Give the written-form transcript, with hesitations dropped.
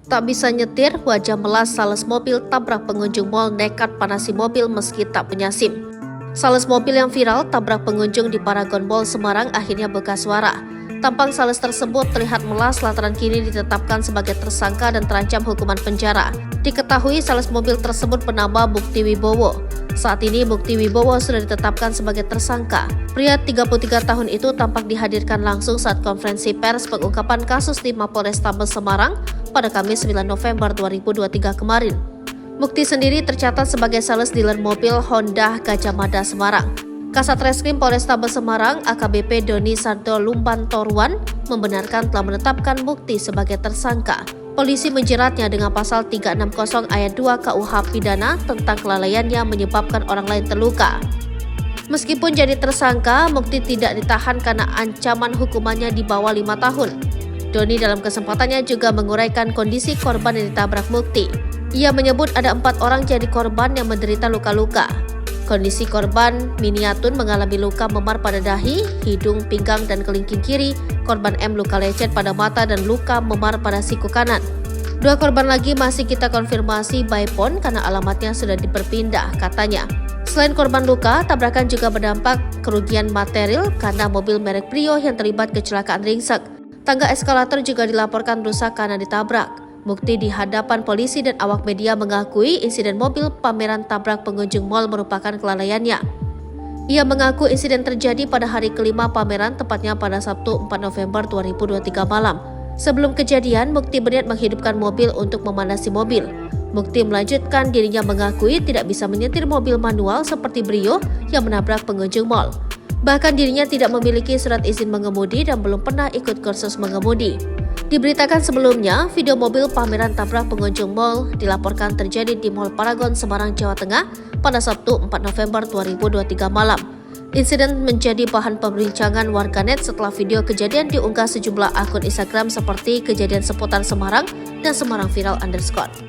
Tak bisa nyetir, wajah melas sales mobil tabrak pengunjung mal nekat panasi mobil meski tak punya SIM. Sales mobil yang viral tabrak pengunjung di Paragon Mall Semarang akhirnya bekas suara. Tampang sales tersebut terlihat melas lantaran kini ditetapkan sebagai tersangka dan terancam hukuman penjara. Diketahui sales mobil tersebut bernama Mukti Wibowo. Saat ini Mukti Wibowo sudah ditetapkan sebagai tersangka. Pria 33 tahun itu tampak dihadirkan langsung saat konferensi pers pengungkapan kasus di Mapolrestabes Semarang pada Kamis 9 November 2023 kemarin. Mukti sendiri tercatat sebagai sales dealer mobil Honda Gajah Mada Semarang. Kasat Reskrim Polrestabes Semarang AKBP Doni Sardo Lumban Torwan membenarkan telah menetapkan Mukti sebagai tersangka. Polisi menjeratnya dengan pasal 360 ayat 2 KUH pidana tentang kelalaian yang menyebabkan orang lain terluka. Meskipun jadi tersangka, Mukti tidak ditahan karena ancaman hukumannya di bawah 5 tahun. Doni dalam kesempatannya juga menguraikan kondisi korban yang ditabrak Mukti. Ia menyebut ada 4 orang jadi korban yang menderita luka-luka. Kondisi korban Miniatun mengalami luka memar pada dahi, hidung, pinggang, dan kelingking kiri. Korban M luka lecet pada mata dan luka memar pada siku kanan. 2 korban lagi masih kita konfirmasi by phone karena alamatnya sudah diperpindah, katanya. Selain korban luka, tabrakan juga berdampak kerugian material karena mobil merek Brio yang terlibat kecelakaan ringsek. Tangga eskalator juga dilaporkan rusak karena ditabrak. Mukti di hadapan polisi dan awak media mengakui insiden mobil pameran tabrak pengunjung mal merupakan kelalaiannya. Ia mengaku insiden terjadi pada hari kelima pameran, tepatnya pada Sabtu 4 November 2023 malam. Sebelum kejadian, Mukti berniat menghidupkan mobil untuk memanasi mobil. Mukti melanjutkan dirinya mengakui tidak bisa menyetir mobil manual seperti Brio yang menabrak pengunjung mal. Bahkan dirinya tidak memiliki surat izin mengemudi dan belum pernah ikut kursus mengemudi. Diberitakan sebelumnya, video mobil pameran tabrak pengunjung mal dilaporkan terjadi di Mall Paragon Semarang, Jawa Tengah pada Sabtu 4 November 2023 malam. Insiden menjadi bahan perbincangan warganet setelah video kejadian diunggah sejumlah akun Instagram seperti Kejadian Seputar Semarang dan Semarang Viral _.